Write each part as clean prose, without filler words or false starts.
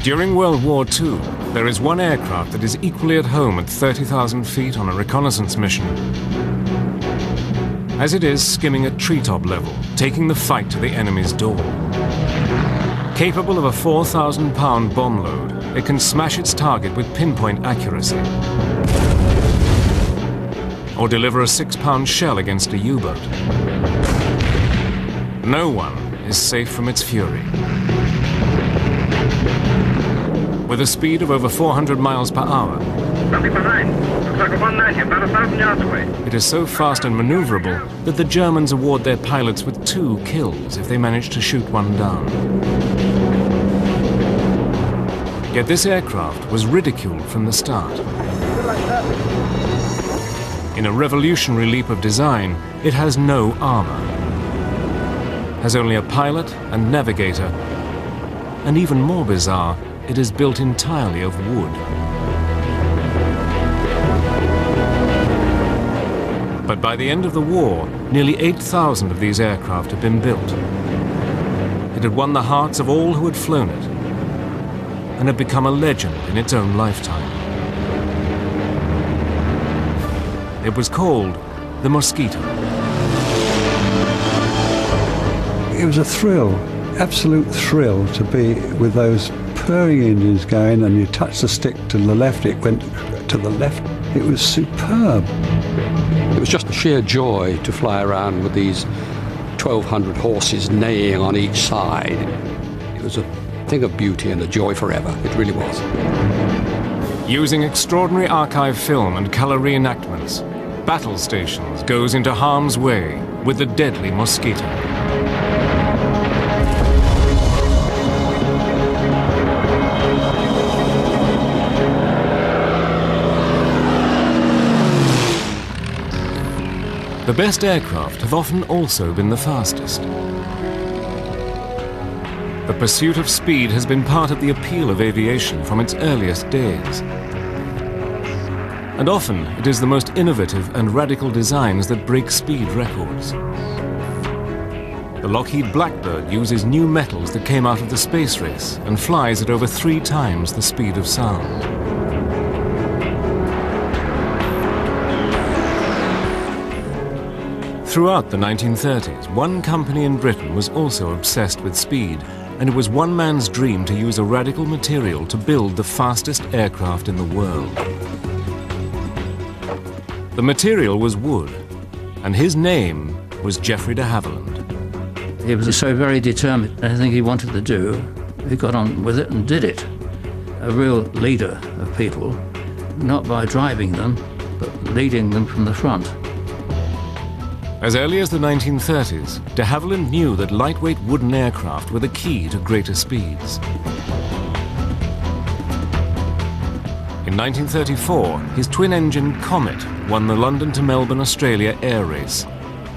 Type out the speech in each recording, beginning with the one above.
During World War II, there is one aircraft that is equally at home at 30,000 feet on a reconnaissance mission. As it is skimming at treetop level, taking the fight to the enemy's door. Capable of a 4,000-pound bomb load, it can smash its target with pinpoint accuracy. Or deliver a 6-pound shell against a U-boat. No one is safe from its fury. With a speed of over 400 miles per hour, Something behind. Looks like a 190, about 1,000 yards away. it is so fast and maneuverable that the Germans award their pilots with 2 kills if they manage to shoot one down. Yet this aircraft was ridiculed from the start. In a revolutionary leap of design, it has no armor. Has only a pilot and navigator. And even more bizarre, it is built entirely of wood. But by the end of the war, nearly 8,000 of these aircraft had been built. It had won the hearts of all who had flown it, and had become a legend in its own lifetime. It was called the Mosquito. It was a thrill, absolute thrill to be with those purring engines going, and you touch the stick to the left, it went to the left. It was superb. It was just a sheer joy to fly around with these 1,200 horses neighing on each side. It was a thing of beauty and a joy forever. It really was. Using extraordinary archive film and color reenactments, Battle Stations goes into harm's way with the deadly Mosquito. The best aircraft have often also been the fastest. The pursuit of speed has been part of the appeal of aviation from its earliest days. And often it is the most innovative and radical designs that break speed records. The Lockheed Blackbird uses new metals that came out of the space race and flies at over 3 times the speed of sound. Throughout the 1930s, one company in Britain was also obsessed with speed, and it was one man's dream to use a radical material to build the fastest aircraft in the world. The material was wood, and his name was Geoffrey de Havilland. He was so very determined. Anything he wanted to do, he got on with it and did it. A real leader of people, not by driving them, but leading them from the front. As early as the 1930s, de Havilland knew that lightweight wooden aircraft were the key to greater speeds. In 1934, his twin-engine Comet won the London to Melbourne, Australia air race.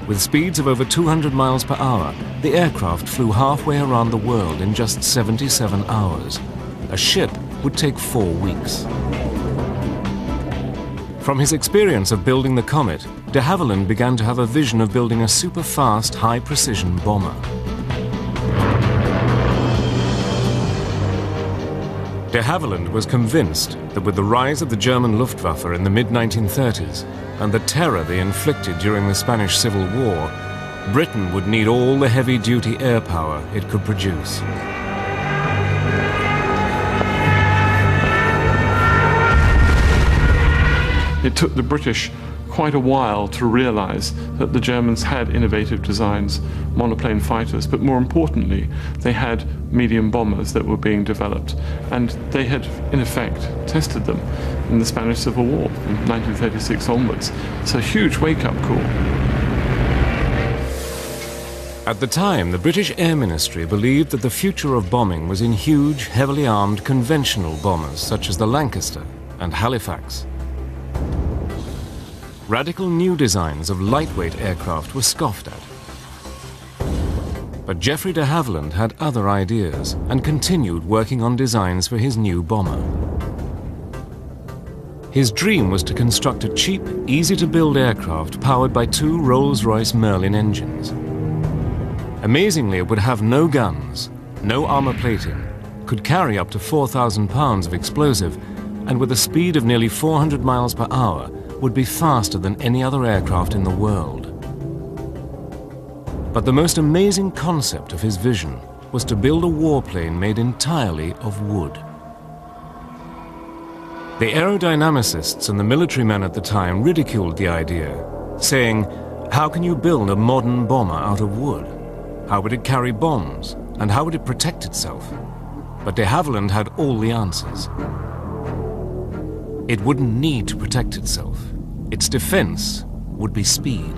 With speeds of over 200 miles per hour, the aircraft flew halfway around the world in just 77 hours. A ship would take 4 weeks. From his experience of building the Comet, de Havilland began to have a vision of building a super-fast, high-precision bomber. De Havilland was convinced that with the rise of the German Luftwaffe in the mid-1930s and the terror they inflicted during the Spanish Civil War, Britain would need all the heavy-duty air power it could produce. It took the British quite a while to realize that the Germans had innovative designs, monoplane fighters, but more importantly, they had medium bombers that were being developed, and they had, in effect, tested them in the Spanish Civil War from 1936 onwards. It's a huge wake-up call. At the time, the British Air Ministry believed that the future of bombing was in huge, heavily armed conventional bombers such as the Lancaster and Halifax. Radical new designs of lightweight aircraft were scoffed at. But Geoffrey de Havilland had other ideas and continued working on designs for his new bomber. His dream was to construct a cheap, easy-to-build aircraft powered by 2 Rolls-Royce Merlin engines. Amazingly, it would have no guns, no armor plating, could carry up to 4,000 pounds of explosive, and with a speed of nearly 400 miles per hour, would be faster than any other aircraft in the world. But the most amazing concept of his vision was to build a warplane made entirely of wood. The aerodynamicists and the military men at the time ridiculed the idea, saying, "How can you build a modern bomber out of wood? How would it carry bombs? And how would it protect itself?" But de Havilland had all the answers. It wouldn't need to protect itself. Its defense would be speed.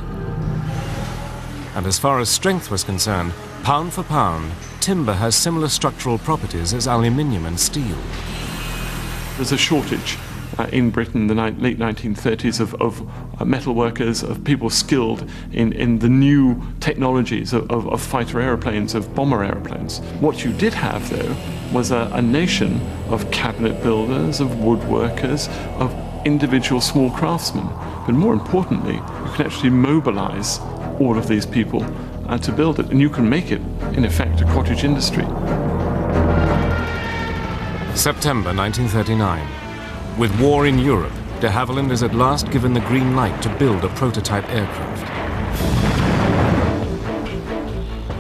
And as far as strength was concerned, pound for pound, timber has similar structural properties as aluminium and steel. There's a shortage in Britain in the late 1930s of metal workers, of people skilled in the new technologies of fighter aeroplanes, of bomber aeroplanes. What you did have, though, was a nation of cabinet builders, of woodworkers, of individual small craftsmen. But more importantly, you can actually mobilize all of these people to build it, and you can make it, in effect, a cottage industry. September 1939. With war in Europe, de Havilland is at last given the green light to build a prototype aircraft.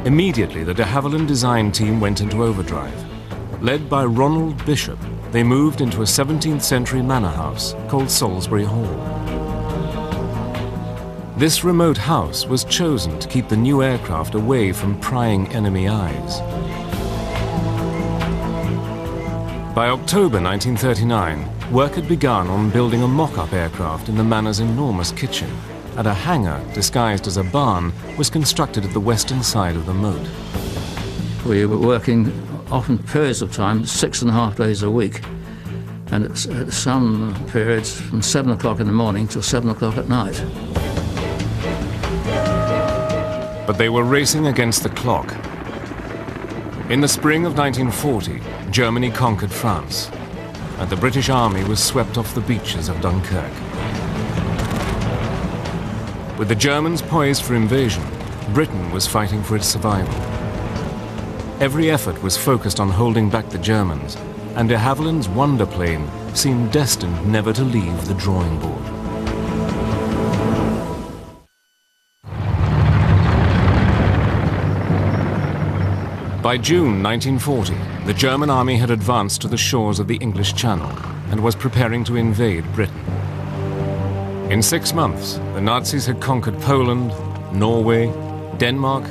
Immediately, the de Havilland design team went into overdrive. Led by Ronald Bishop, they moved into a 17th century manor house called Salisbury Hall. This remote house was chosen to keep the new aircraft away from prying enemy eyes. By October 1939, work had begun on building a mock-up aircraft in the manor's enormous kitchen, and a hangar disguised as a barn was constructed at the western side of the moat. We were working often periods of time, 6.5 days a week, and at some periods from 7 o'clock in the morning till 7 o'clock at night. But they were racing against the clock. In the spring of 1940, Germany conquered France, and the British Army was swept off the beaches of Dunkirk. With the Germans poised for invasion, Britain was fighting for its survival. Every effort was focused on holding back the Germans, and de Havilland's wonder plane seemed destined never to leave the drawing board. By June 1940, the German army had advanced to the shores of the English Channel and was preparing to invade Britain. In 6 months, the Nazis had conquered Poland, Norway, Denmark,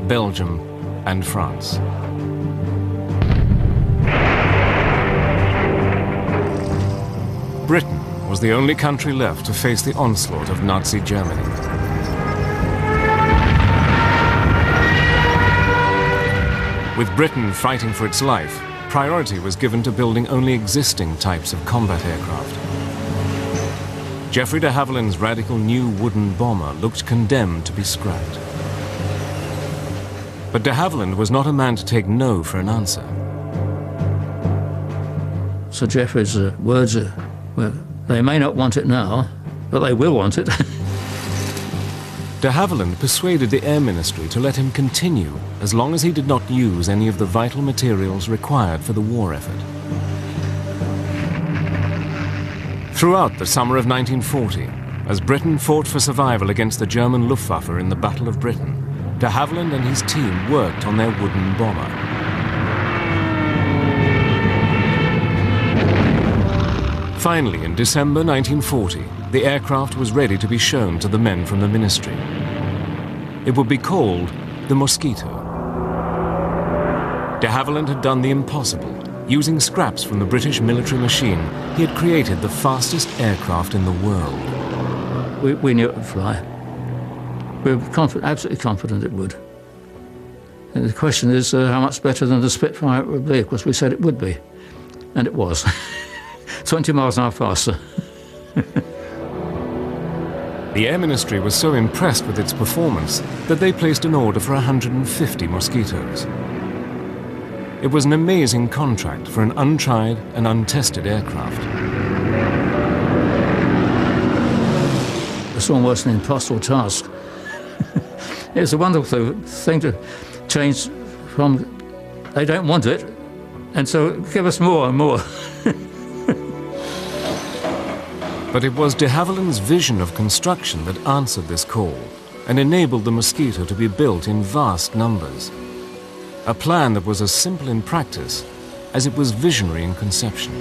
Belgium, and France. Britain was the only country left to face the onslaught of Nazi Germany. With Britain fighting for its life, priority was given to building only existing types of combat aircraft. Geoffrey de Havilland's radical new wooden bomber looked condemned to be scrapped. But de Havilland was not a man to take no for an answer. Sir Geoffrey's words are, well, they may not want it now, but they will want it. De Havilland persuaded the Air Ministry to let him continue as long as he did not use any of the vital materials required for the war effort. Throughout the summer of 1940, as Britain fought for survival against the German Luftwaffe in the Battle of Britain, de Havilland and his team worked on their wooden bomber. Finally, in December 1940, the aircraft was ready to be shown to the men from the ministry. It would be called the Mosquito. De Havilland had done the impossible. Using scraps from the British military machine, he had created the fastest aircraft in the world. We knew it would fly. We were absolutely confident it would. And the question is how much better than the Spitfire it would be. Of course, we said it would be, and it was. 20 miles an hour faster. The Air Ministry was so impressed with its performance that they placed an order for 150 Mosquitoes. It was an amazing contract for an untried and untested aircraft. It's almost an impossible task. It's a wonderful thing to change from they don't want it And so give us more and more. But it was de Havilland's vision of construction that answered this call and enabled the Mosquito to be built in vast numbers. A plan that was as simple in practice as it was visionary in conception.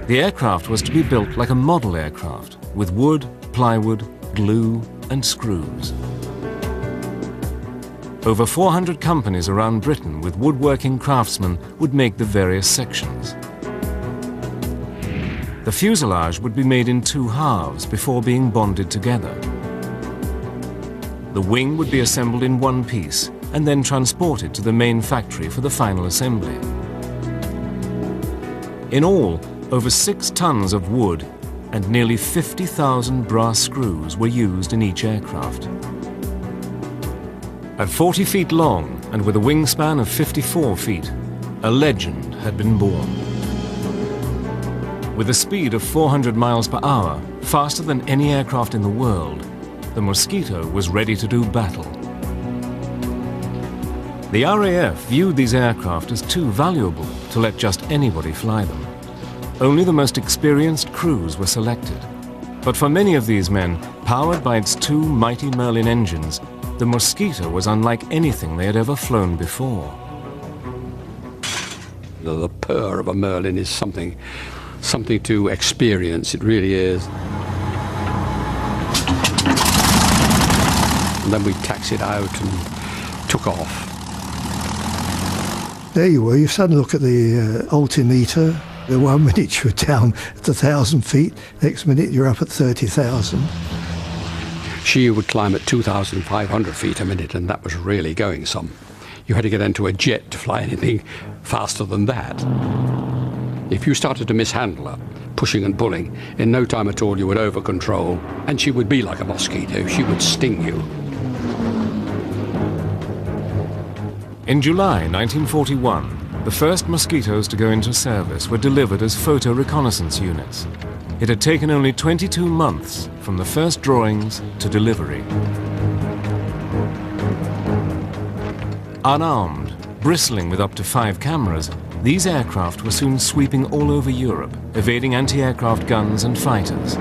The aircraft was to be built like a model aircraft, with wood, plywood, glue and screws. Over 400 companies around Britain with woodworking craftsmen would make the various sections. The fuselage would be made in two halves before being bonded together. The wing would be assembled in one piece and then transported to the main factory for the final assembly. In all, over 6 tons of wood and nearly 50,000 brass screws were used in each aircraft. At 40 feet long and with a wingspan of 54 feet, a legend had been born. With a speed of 400 miles per hour, faster than any aircraft in the world, the Mosquito was ready to do battle. The RAF viewed these aircraft as too valuable to let just anybody fly them. Only the most experienced crews were selected. But for many of these men, powered by its 2 mighty Merlin engines, the Mosquito was unlike anything they had ever flown before. The purr of a Merlin is something to experience, it really is. And then we taxied out and took off. There you were, you suddenly look at the altimeter. The 1 minute you're down at 1,000 feet, next minute you're up at 30,000. She would climb at 2,500 feet a minute, and that was really going some. You had to get into a jet to fly anything faster than that. If you started to mishandle her, pushing and pulling, in no time at all you would over-control, and she would be like a mosquito. She would sting you. In July 1941, the first Mosquitoes to go into service were delivered as photo reconnaissance units. It had taken only 22 months from the first drawings to delivery. Unarmed, bristling with up to 5 cameras, these aircraft were soon sweeping all over Europe, evading anti-aircraft guns and fighters.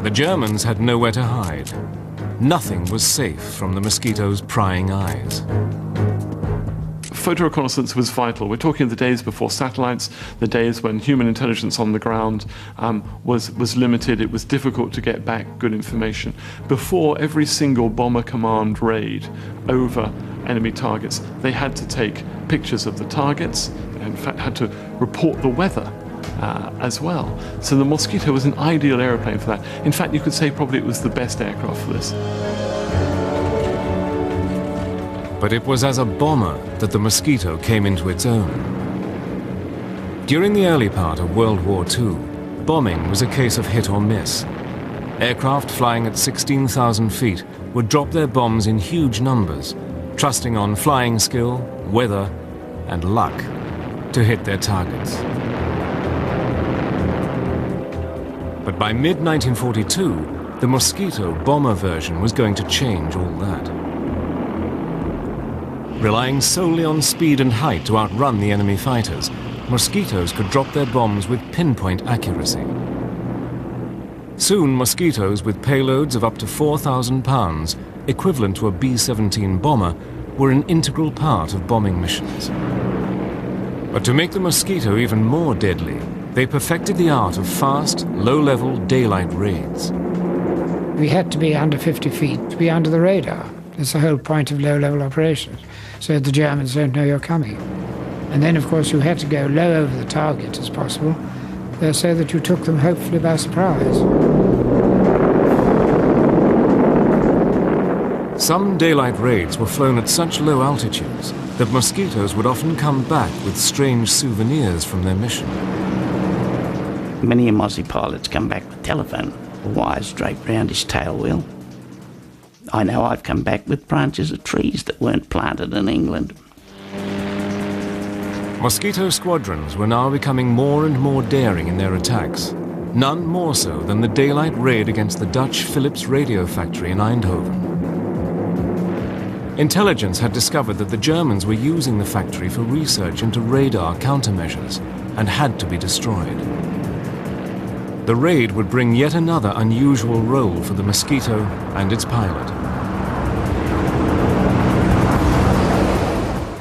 The Germans had nowhere to hide. Nothing was safe from the Mosquito's prying eyes. Photo reconnaissance was vital. We're talking the days before satellites, the days when human intelligence on the ground was limited. It was difficult to get back good information. Before every single bomber command raid over enemy targets, they had to take pictures of the targets, and in fact had to report the weather as well. So the Mosquito was an ideal aeroplane for that. In fact, you could say probably it was the best aircraft for this. But it was as a bomber that the Mosquito came into its own. During the early part of World War II, bombing was a case of hit or miss. Aircraft flying at 16,000 feet would drop their bombs in huge numbers, trusting on flying skill, weather, and luck to hit their targets. But by mid-1942, the Mosquito bomber version was going to change all that. Relying solely on speed and height to outrun the enemy fighters, Mosquitoes could drop their bombs with pinpoint accuracy. Soon, Mosquitoes with payloads of up to 4,000 pounds, equivalent to a B-17 bomber, were an integral part of bombing missions. But to make the Mosquito even more deadly, they perfected the art of fast, low-level daylight raids. We had to be under 50 feet to be under the radar. That's the whole point of low-level operations, so the Germans don't know you're coming. And then, of course, you had to go low over the target as possible, so that you took them hopefully by surprise. Some daylight raids were flown at such low altitudes that Mosquitoes would often come back with strange souvenirs from their mission. Many Aussie pilots come back with telephone wires draped round his tail wheel. I know I've come back with branches of trees that weren't planted in England. Mosquito squadrons were now becoming more and more daring in their attacks, none more so than the daylight raid against the Dutch Philips radio factory in Eindhoven. Intelligence had discovered that the Germans were using the factory for research into radar countermeasures and had to be destroyed. The raid would bring yet another unusual role for the Mosquito and its pilot.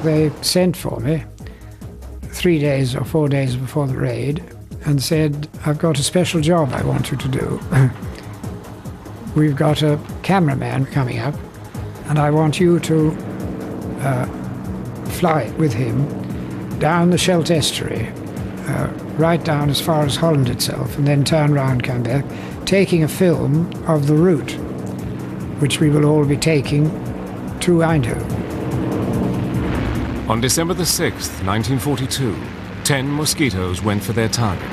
They sent for me 3 days or 4 days before the raid and said, "I've got a special job I want you to do. We've got a cameraman coming up, and I want you to fly with him down the Scheldt estuary, right down as far as Holland itself, and then turn round, come back, taking a film of the route, which we will all be taking to Eindhoven." On December the 6th, 1942, 10 Mosquitoes went for their target.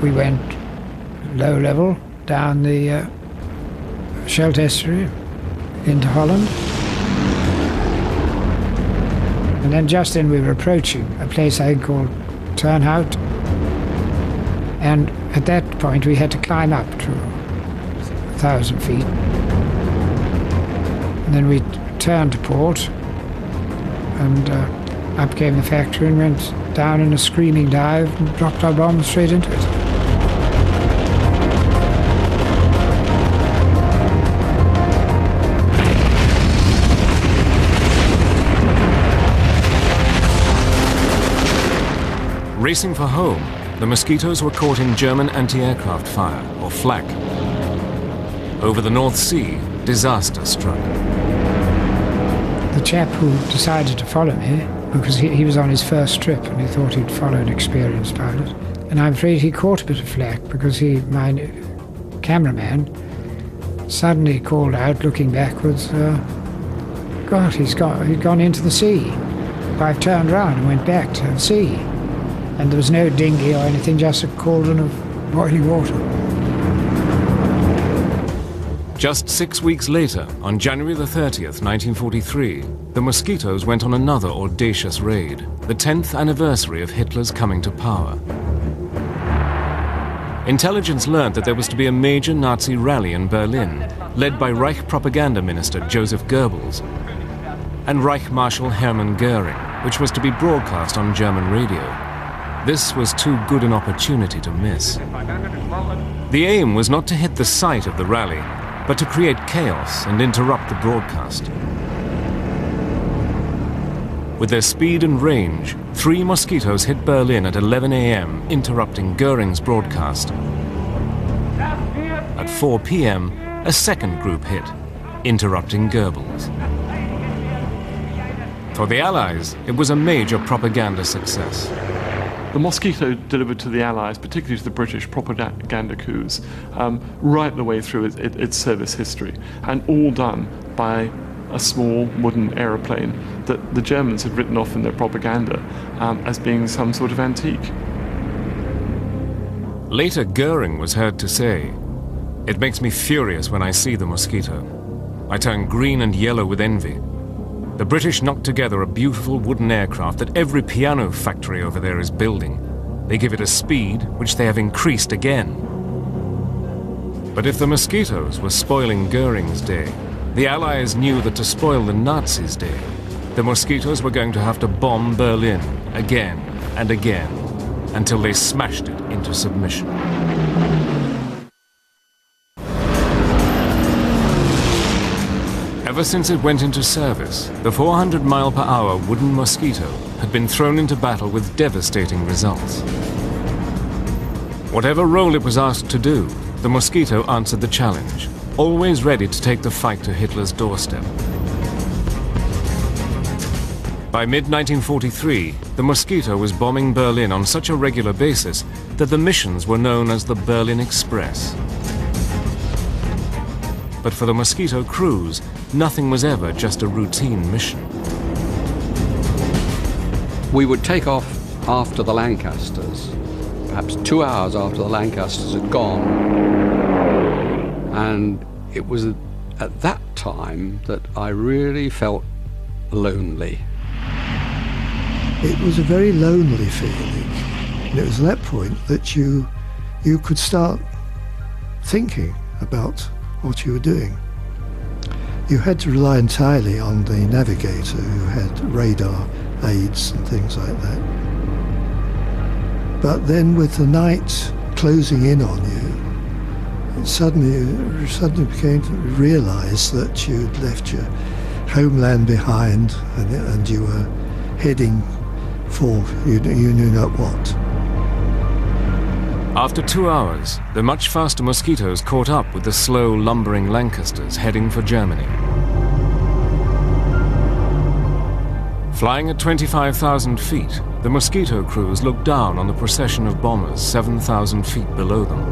We went low level down the Scheldt estuary into Holland. And then just then we were approaching a place I think called Turnhout. And at that point we had to climb up to 1,000 feet. And then we turned to port, and up came the factory and went down in a screaming dive and dropped our bombs straight into it. Racing for home, the Mosquitoes were caught in German anti-aircraft fire, or flak. Over the North Sea, disaster struck. The chap who decided to follow me, because he was on his first trip and he thought he'd follow an experienced pilot, and I'm afraid he caught a bit of flack because my cameraman suddenly called out, looking backwards, God, he'd gone into the sea. I've turned round and went back to the sea. And there was no dinghy or anything, just a cauldron of boiling water. Just 6 weeks later, on January the 30th, 1943, the Mosquitoes went on another audacious raid, the 10th anniversary of Hitler's coming to power. Intelligence learned that there was to be a major Nazi rally in Berlin, led by Reich propaganda minister Joseph Goebbels and Reich Marshal Hermann Göring, which was to be broadcast on German radio. This was too good an opportunity to miss. The aim was not to hit the site of the rally, but to create chaos and interrupt the broadcast. With their speed and range, 3 Mosquitoes hit Berlin at 11 a.m., interrupting Göring's broadcast. At 4 p.m., a second group hit, interrupting Goebbels. For the Allies, it was a major propaganda success. The Mosquito delivered to the Allies, particularly to the British, propaganda coups right the way through its service history, and all done by a small wooden aeroplane that the Germans had written off in their propaganda as being some sort of antique. Later, Göring was heard to say, "It makes me furious when I see the Mosquito. I turn green and yellow with envy. The British knocked together a beautiful wooden aircraft that every piano factory over there is building. They give it a speed which they have increased again." But if the Mosquitoes were spoiling Göring's day, the Allies knew that to spoil the Nazis' day, the Mosquitoes were going to have to bomb Berlin again and again until they smashed it into submission. Ever since it went into service, the 400-mile-per-hour wooden Mosquito had been thrown into battle with devastating results. Whatever role it was asked to do, the Mosquito answered the challenge, always ready to take the fight to Hitler's doorstep. By mid-1943, the Mosquito was bombing Berlin on such a regular basis that the missions were known as the Berlin Express. But for the Mosquito crews, nothing was ever just a routine mission. We would take off after the Lancasters, perhaps 2 hours after the Lancasters had gone. And it was at that time that I really felt lonely. It was a very lonely feeling. And it was at that point that you could start thinking about what you were doing. You had to rely entirely on the navigator, who had radar aids and things like that. But then with the night closing in on you, it suddenly became to realise that you'd left your homeland behind, and you were heading for you knew not what. After 2 hours, the much faster Mosquitoes caught up with the slow, lumbering Lancasters heading for Germany. Flying at 25,000 feet, the Mosquito crews looked down on the procession of bombers 7,000 feet below them.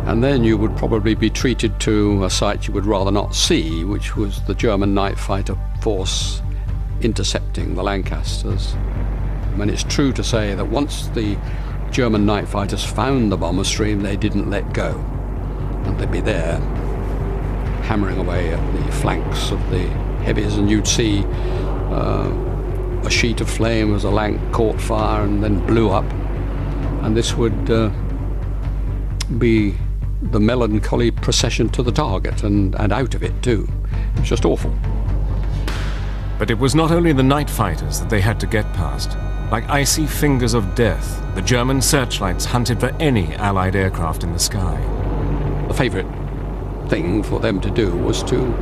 And then you would probably be treated to a sight you would rather not see, which was the German night fighter force intercepting the Lancasters. I mean, it's true to say that once the German night fighters found the bomber stream, they didn't let go. And they'd be there, hammering away at the flanks of the heavies, and you'd see a sheet of flame as a Lanc caught fire and then blew up. And this would be the melancholy procession to the target and out of it too. It was just awful. But it was not only the night fighters that they had to get past. Like icy fingers of death, the German searchlights hunted for any Allied aircraft in the sky. The favourite thing for them to do was to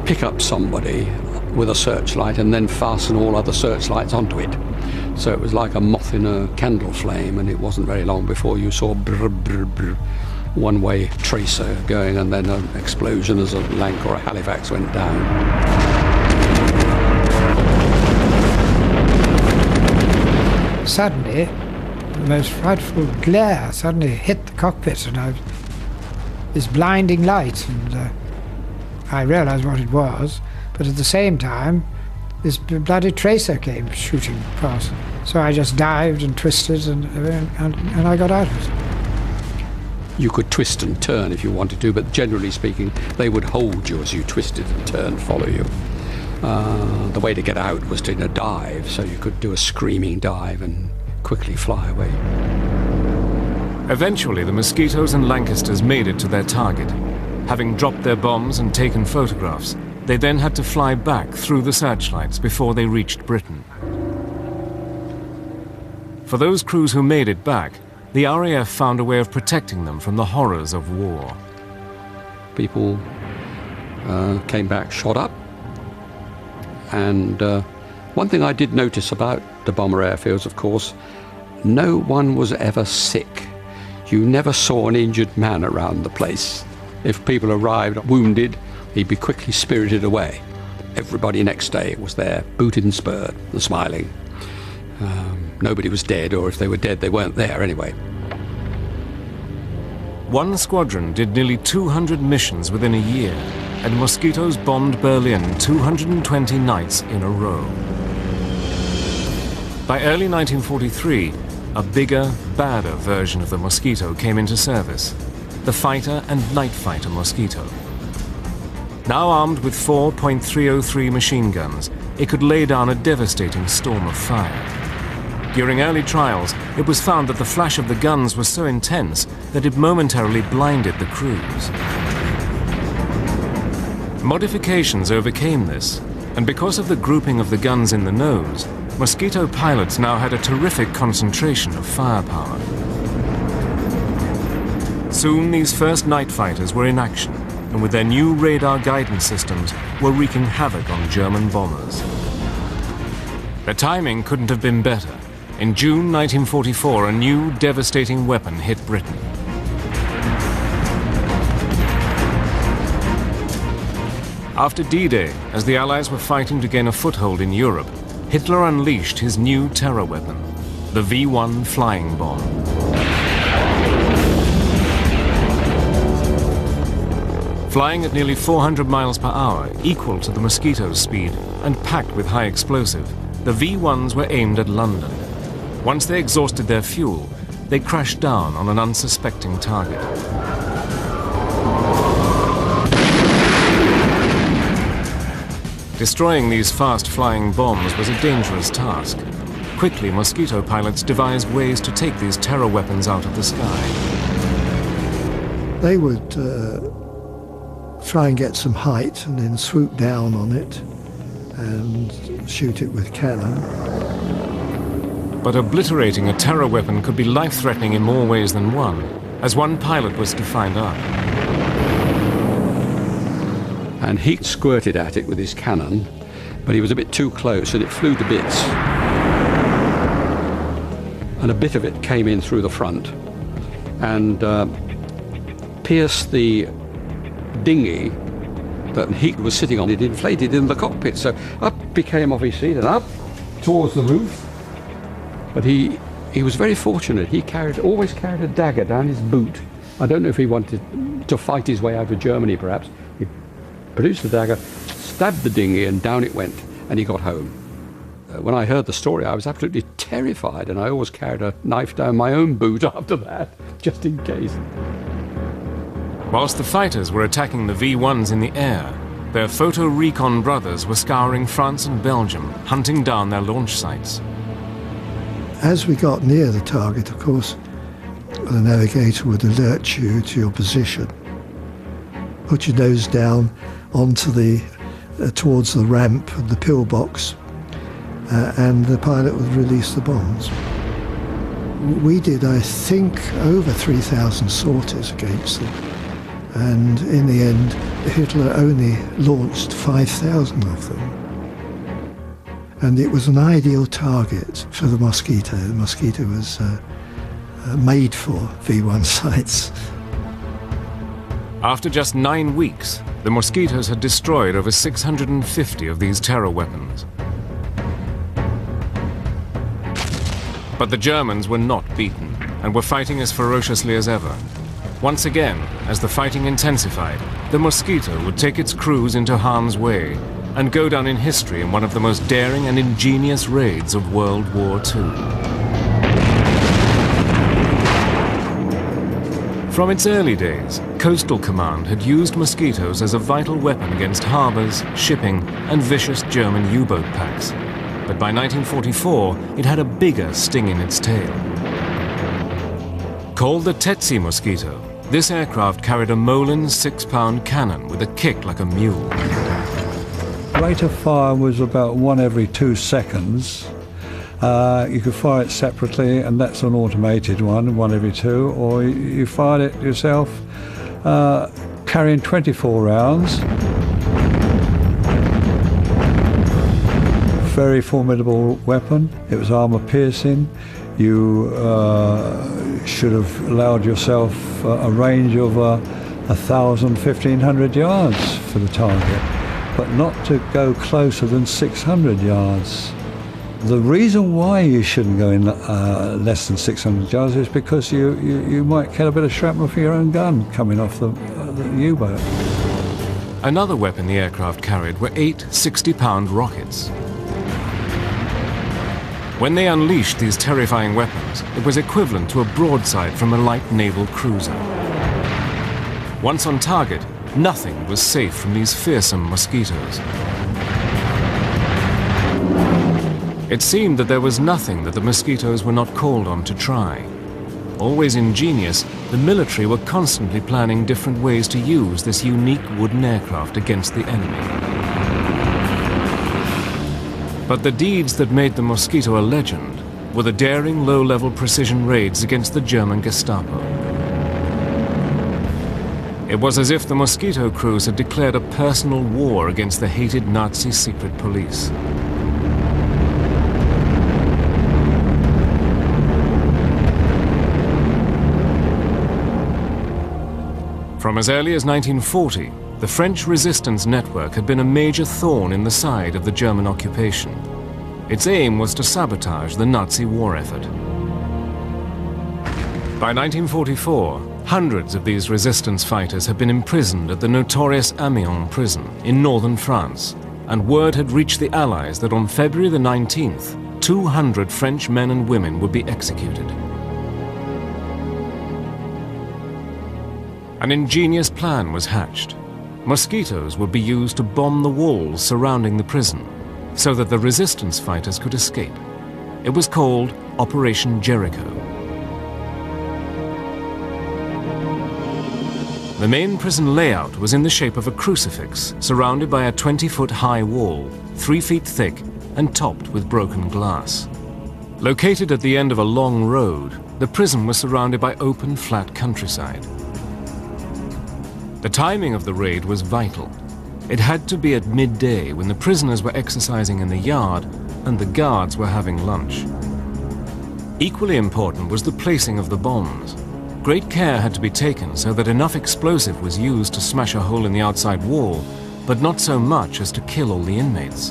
pick up somebody with a searchlight and then fasten all other searchlights onto it. So it was like a moth in a candle flame, and it wasn't very long before you saw brr, brr, brr, one-way tracer going, and then an explosion as a Lanc or a Halifax went down. Suddenly, the most frightful glare suddenly hit the cockpit, and this blinding light, and I realised what it was, but at the same time, this bloody tracer came shooting past. So I just dived and twisted, and I got out of it. You could twist and turn if you wanted to, but generally speaking, they would hold you as you twisted and turned, follow you. The way to get out was to dive, so you could do a screaming dive and quickly fly away. Eventually, the Mosquitoes and Lancasters made it to their target. Having dropped their bombs and taken photographs, they then had to fly back through the searchlights before they reached Britain. For those crews who made it back, the RAF found a way of protecting them from the horrors of war. People came back shot up. And one thing I did notice about the bomber airfields, of course, no one was ever sick. You never saw an injured man around the place. If people arrived wounded, he'd be quickly spirited away. Everybody next day was there, booted and spurred and smiling. Nobody was dead, or if they were dead, they weren't there anyway. One squadron did nearly 200 missions within a year, and Mosquitoes bombed Berlin 220 nights in a row. By early 1943, a bigger, badder version of the Mosquito came into service, the fighter and night fighter Mosquito. Now armed with 4.303 machine guns, it could lay down a devastating storm of fire. During early trials, it was found that the flash of the guns was so intense that it momentarily blinded the crews. Modifications overcame this, and because of the grouping of the guns in the nose, Mosquito pilots now had a terrific concentration of firepower. Soon these first night fighters were in action, and with their new radar guidance systems were wreaking havoc on German bombers. The timing couldn't have been better. In June 1944, a new devastating weapon hit Britain. After D-Day, as the Allies were fighting to gain a foothold in Europe, Hitler unleashed his new terror weapon, the V-1 flying bomb. Flying at nearly 400 miles per hour, equal to the Mosquito's speed, and packed with high explosive, the V-1s were aimed at London. Once they exhausted their fuel, they crashed down on an unsuspecting target. Destroying these fast-flying bombs was a dangerous task. Quickly, Mosquito pilots devised ways to take these terror weapons out of the sky. They would try and get some height and then swoop down on it and shoot it with cannon. But obliterating a terror weapon could be life-threatening in more ways than one, as one pilot was to find out. And he squirted at it with his cannon, but he was a bit too close and it flew to bits. And a bit of it came in through the front and pierced the dinghy that he was sitting on. It inflated in the cockpit, so up he came off his seat and up towards the roof. But he was very fortunate. He always carried a dagger down his boot. I don't know if he wanted to fight his way out of Germany, perhaps. He produced the dagger, stabbed the dinghy, and down it went, and he got home. When I heard the story, I was absolutely terrified, and I always carried a knife down my own boot after that, just in case. Whilst the fighters were attacking the V-1s in the air, their photo recon brothers were scouring France and Belgium, hunting down their launch sites. As we got near the target, of course, the navigator would alert you to your position. Put your nose down onto towards the ramp of the pillbox, and the pilot would release the bombs. We did, I think, over 3,000 sorties against them, and in the end, Hitler only launched 5,000 of them. And it was an ideal target for the Mosquito. The Mosquito was made for V1 sites. After just 9 weeks, the Mosquitoes had destroyed over 650 of these terror weapons. But the Germans were not beaten and were fighting as ferociously as ever. Once again, as the fighting intensified, the Mosquito would take its crews into harm's way and go down in history in one of the most daring and ingenious raids of World War II. From its early days, Coastal Command had used Mosquitoes as a vital weapon against harbors, shipping, and vicious German U-boat packs. But by 1944, it had a bigger sting in its tail. Called the Tetsi Mosquito, this aircraft carried a Moulin 6-pound cannon with a kick like a mule. Rate of fire was about 1 every 2 seconds. You could fire it separately, and that's an automated one, 1 every 2, or you fired it yourself, carrying 24 rounds. Very formidable weapon. It was armor piercing. You should have allowed yourself a range of 1,000, 1,500 yards for the target, but not to go closer than 600 yards. The reason why you shouldn't go in less than 600 yards is because you might get a bit of shrapnel for your own gun coming off the U-boat. Another weapon the aircraft carried were 8 60-pound rockets. When they unleashed these terrifying weapons, it was equivalent to a broadside from a light naval cruiser. Once on target, nothing was safe from these fearsome Mosquitoes. It seemed that there was nothing that the Mosquitoes were not called on to try. Always ingenious, the military were constantly planning different ways to use this unique wooden aircraft against the enemy. But the deeds that made the Mosquito a legend were the daring low-level precision raids against the German Gestapo. It was as if the Mosquito crews had declared a personal war against the hated Nazi secret police. From as early as 1940, the French resistance network had been a major thorn in the side of the German occupation. Its aim was to sabotage the Nazi war effort. By 1944, hundreds of these resistance fighters had been imprisoned at the notorious Amiens prison in northern France, and word had reached the Allies that on February the 19th, 200 French men and women would be executed. An ingenious plan was hatched. Mosquitoes would be used to bomb the walls surrounding the prison so that the resistance fighters could escape. It was called Operation Jericho. The main prison layout was in the shape of a crucifix surrounded by a 20-foot high wall, 3 feet thick and topped with broken glass. Located at the end of a long road, the prison was surrounded by open, flat countryside. The timing of the raid was vital. It had to be at midday when the prisoners were exercising in the yard and the guards were having lunch. Equally important was the placing of the bombs. Great care had to be taken so that enough explosive was used to smash a hole in the outside wall, but not so much as to kill all the inmates.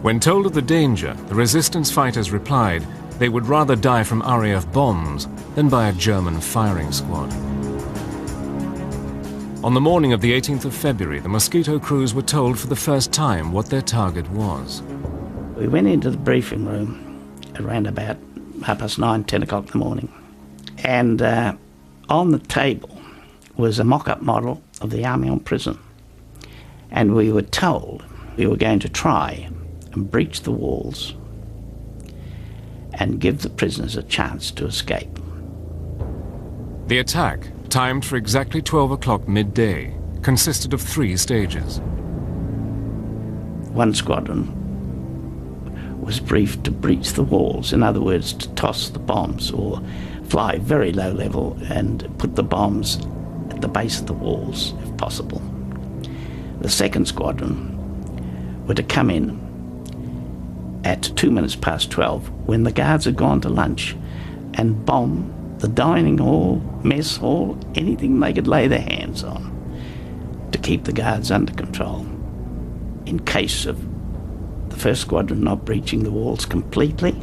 When told of the danger, the resistance fighters replied they would rather die from RAF bombs than by a German firing squad. On the morning of the 18th of February, the Mosquito crews were told for the first time what their target was. We went into the briefing room around about 9:30, 10 o'clock in the morning. And on the table was a mock-up model of the Amiens prison. And we were told we were going to try and breach the walls and give the prisoners a chance to escape. The attack, timed for exactly 12 o'clock midday, consisted of 3 stages. One squadron was briefed to breach the walls, in other words, to toss the bombs or fly very low level and put the bombs at the base of the walls, if possible. The second squadron were to come in at 2 minutes past 12 when the guards had gone to lunch and bomb the dining hall, mess hall, anything they could lay their hands on to keep the guards under control. In case of the first squadron not breaching the walls completely,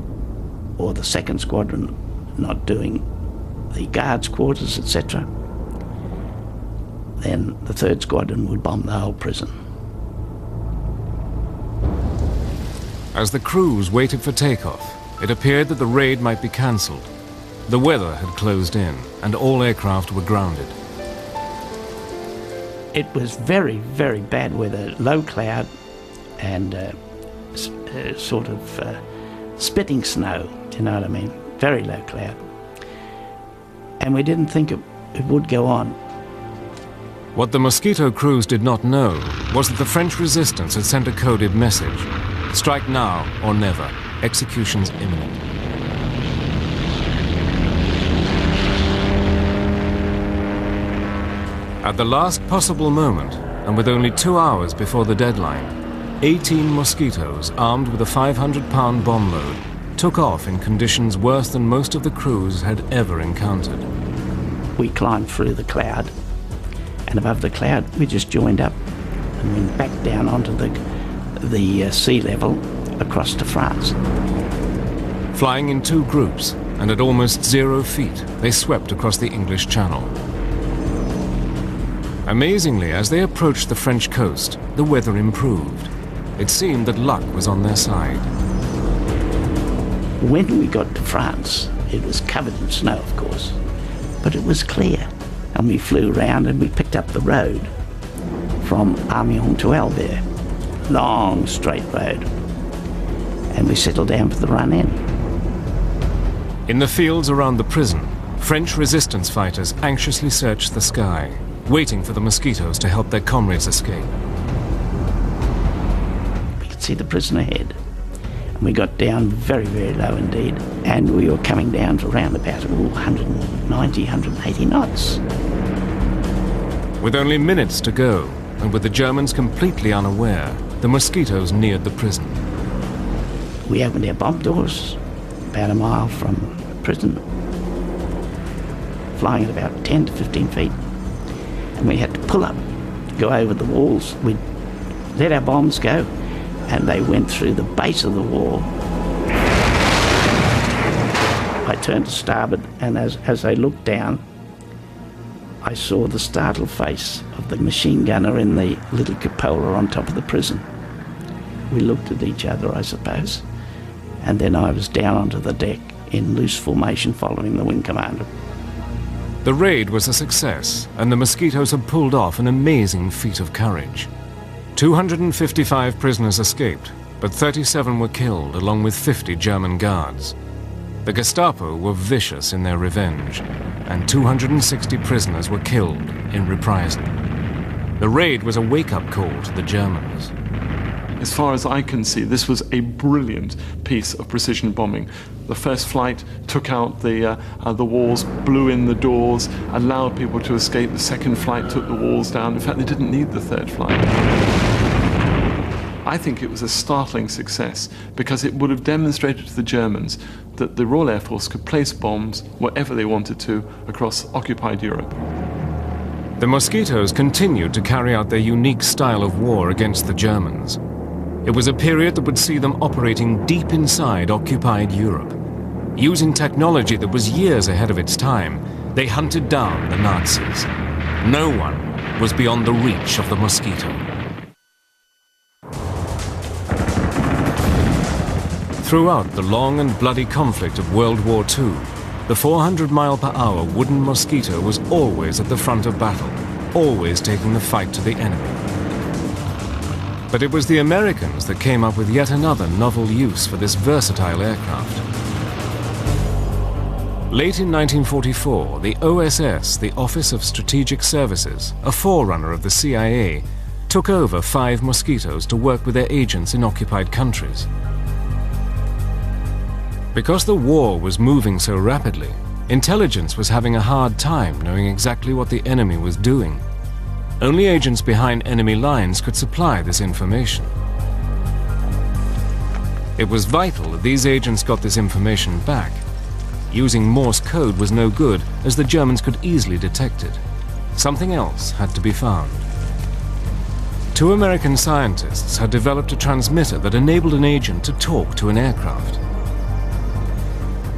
or the second squadron not doing the guards' quarters, etc., then the third squadron would bomb the whole prison. As the crews waited for takeoff, it appeared that the raid might be cancelled. The weather had closed in, and all aircraft were grounded. It was very, very bad weather, low cloud and sort of spitting snow, do you know what I mean? Very low cloud. And we didn't think it would go on. What the Mosquito crews did not know was that the French resistance had sent a coded message. Strike now or never. Execution's imminent. At the last possible moment, and with only 2 hours before the deadline, 18 Mosquitoes armed with a 500-pound bomb load took off in conditions worse than most of the crews had ever encountered. We climbed through the cloud, and above the cloud we just joined up and went back down onto the sea level across to France. Flying in 2 groups, and at almost 0 feet, they swept across the English Channel. Amazingly, as they approached the French coast, the weather improved. It seemed that luck was on their side. When we got to France, it was covered in snow, of course, but it was clear. And we flew around and we picked up the road from Amiens to Albert. Long, straight road. And we settled down for the run in. In the fields around the prison, French resistance fighters anxiously searched the sky, waiting for the Mosquitoes to help their comrades escape. We could see the prison ahead. And we got down very, very low indeed. And we were coming down to around about 190, 180 knots. With only minutes to go, and with the Germans completely unaware, the Mosquitoes neared the prison. We opened our bomb doors about a mile from the prison, flying at about 10 to 15 feet. And we had to pull up to go over the walls. We'd let our bombs go, and they went through the base of the wall. I turned to starboard, and as I looked down, I saw the startled face of the machine gunner in the little cupola on top of the prison. We looked at each other, I suppose, and then I was down onto the deck in loose formation following the wing commander. The raid was a success, and the Mosquitoes had pulled off an amazing feat of courage. 255 prisoners escaped, but 37 were killed, along with 50 German guards. The Gestapo were vicious in their revenge, and 260 prisoners were killed in reprisal. The raid was a wake-up call to the Germans. As far as I can see, this was a brilliant piece of precision bombing. The first flight took out the walls, blew in the doors, allowed people to escape. The second flight took the walls down. In fact, they didn't need the third flight. I think it was a startling success because it would have demonstrated to the Germans that the Royal Air Force could place bombs wherever they wanted to across occupied Europe. The Mosquitoes continued to carry out their unique style of war against the Germans. It was a period that would see them operating deep inside occupied Europe. Using technology that was years ahead of its time, they hunted down the Nazis. No one was beyond the reach of the Mosquito. Throughout the long and bloody conflict of World War II, the 400-mile-per-hour wooden Mosquito was always at the front of battle, always taking the fight to the enemy. But it was the Americans that came up with yet another novel use for this versatile aircraft. Late in 1944, the OSS, the Office of Strategic Services, a forerunner of the CIA, took over 5 Mosquitoes to work with their agents in occupied countries. Because the war was moving so rapidly, intelligence was having a hard time knowing exactly what the enemy was doing. Only agents behind enemy lines could supply this information. It was vital that these agents got this information back. Using Morse code was no good, as the Germans could easily detect it. Something else had to be found. 2 American scientists had developed a transmitter that enabled an agent to talk to an aircraft.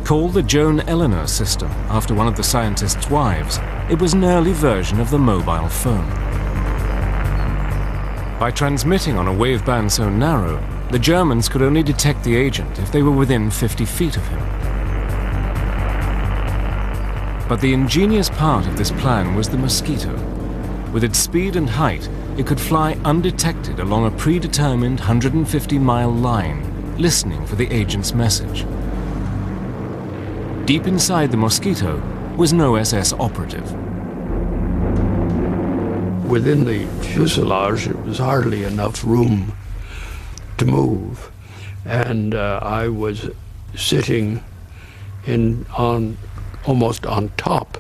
Called the Joan Eleanor system after one of the scientists' wives, it was an early version of the mobile phone. By transmitting on a waveband so narrow, the Germans could only detect the agent if they were within 50 feet of him. But the ingenious part of this plan was the Mosquito. With its speed and height, it could fly undetected along a predetermined 150-mile line, listening for the agent's message. Deep inside the Mosquito was an OSS operative. Within the fuselage, there was hardly enough room to move, and I was sitting almost on top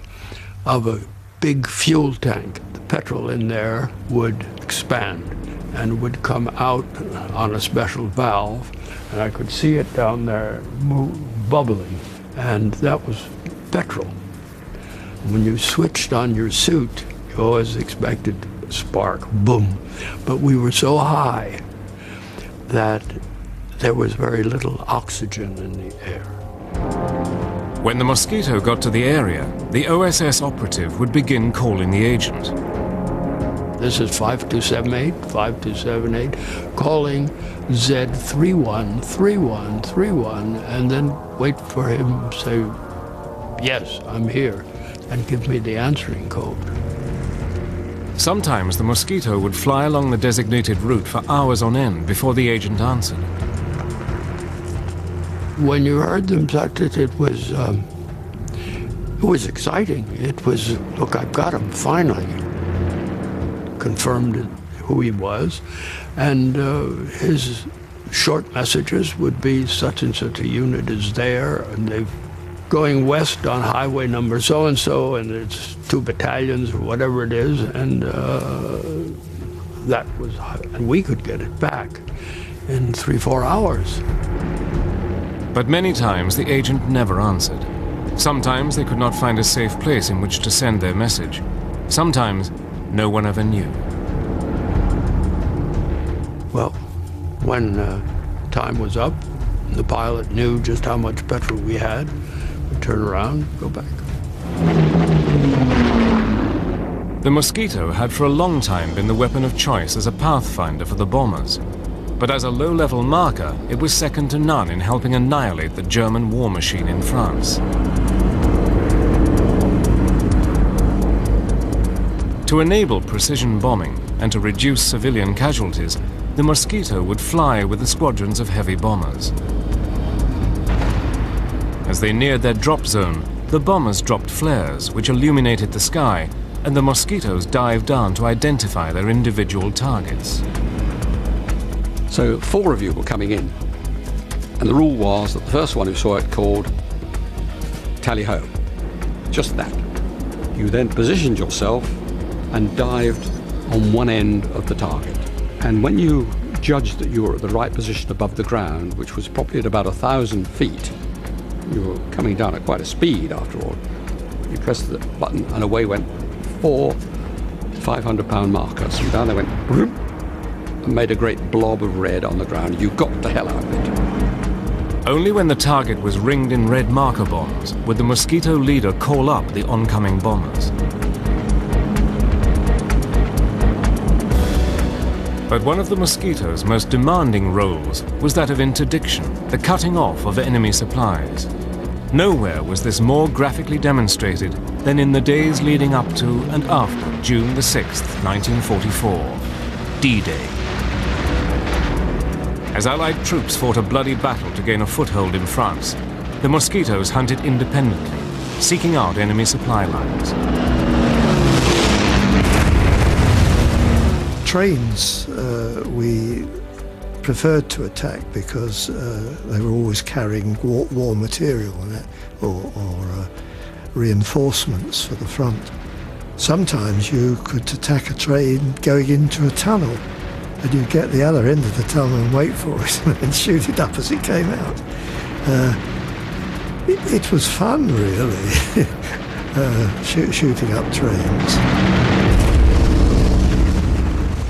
of a big fuel tank. The petrol in there would expand and would come out on a special valve, and I could see it down there bubbling. And that was petrol. When you switched on your suit, you always expected a spark, boom. But we were so high that there was very little oxygen in the air. When the Mosquito got to the area, the OSS operative would begin calling the agent. This is 5278, 5278, calling Z313131, and then wait for him to say, yes, I'm here, and give me the answering code. Sometimes the Mosquito would fly along the designated route for hours on end before the agent answered. When you heard them, it was exciting. It was, look, I've got him, finally. Confirmed who he was, and his short messages would be such and such a unit is there, and they're going west on highway number so-and-so, and it's 2 battalions or whatever it is, and and we could get it back in 3-4 hours. But many times the agent never answered. Sometimes they could not find a safe place in which to send their message. Sometimes no one ever knew. Well, when time was up, the pilot knew just how much petrol we had, we'd turn around, go back. The Mosquito had for a long time been the weapon of choice as a pathfinder for the bombers. But as a low-level marker, it was second to none in helping annihilate the German war machine in France. To enable precision bombing and to reduce civilian casualties, the Mosquito would fly with the squadrons of heavy bombers. As As they neared their drop zone, the bombers dropped flares which illuminated the sky, and the Mosquitoes dived down to identify their individual targets. So 4 of you were coming in, and the rule was that the first one who saw it called tally-ho. Just that. You then positioned yourself and dived on one end of the target. And when you judged that you were at the right position above the ground, which was probably at about 1,000 feet, you were coming down at quite a speed after all, you pressed the button and away went 4 500-pound markers. And down they went, and made a great blob of red on the ground. You got the hell out of it. Only when the target was ringed in red marker bombs would the Mosquito leader call up the oncoming bombers. But one of the Mosquito's most demanding roles was that of interdiction, the cutting off of enemy supplies. Nowhere was this more graphically demonstrated than in the days leading up to and after June the 6th, 1944, D-Day. As Allied troops fought a bloody battle to gain a foothold in France, the Mosquitoes hunted independently, seeking out enemy supply lines. Trains we preferred to attack because they were always carrying war material or reinforcements for the front. Sometimes you could attack a train going into a tunnel, and you'd get the other end of the tunnel and wait for it and shoot it up as it came out. It was fun, really, shooting up trains.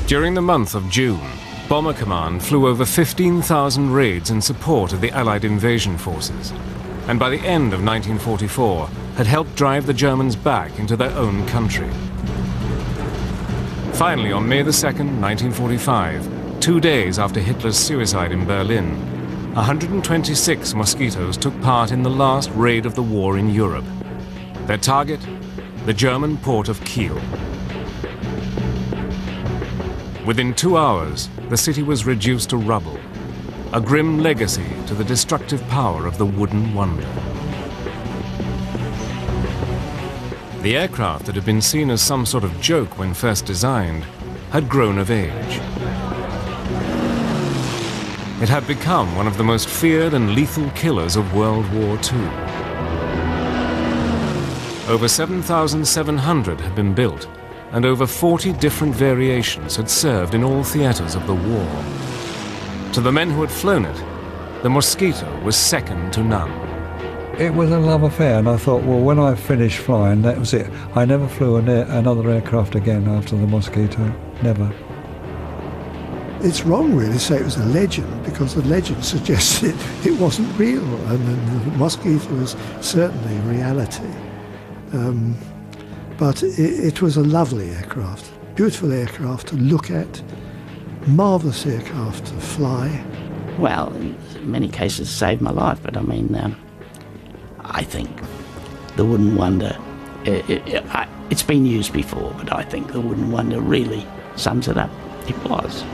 During the month of June, Bomber Command flew over 15,000 raids in support of the Allied invasion forces, and by the end of 1944 had helped drive the Germans back into their own country. Finally, on May the 2nd, 1945, 2 days after Hitler's suicide in Berlin, 126 Mosquitoes took part in the last raid of the war in Europe. Their target, the German port of Kiel. Within 2 hours, the city was reduced to rubble, a grim legacy to the destructive power of the wooden wonder. The aircraft that had been seen as some sort of joke when first designed had grown of age. It had become one of the most feared and lethal killers of World War II. Over 7,700 had been built, and over 40 different variations had served in all theaters of the war. To the men who had flown it, the Mosquito was second to none. It was a love affair, and I thought, well, when I finished flying, that was it. I never flew another aircraft again after the Mosquito, never. It's wrong, really, to say it was a legend, because the legend suggests it wasn't real, and the Mosquito was certainly reality. But it was a lovely aircraft, beautiful aircraft to look at, marvellous aircraft to fly. Well, in many cases saved my life, but I mean, I think the Wooden Wonder, it's been used before, but I think the Wooden Wonder really sums it up. It was.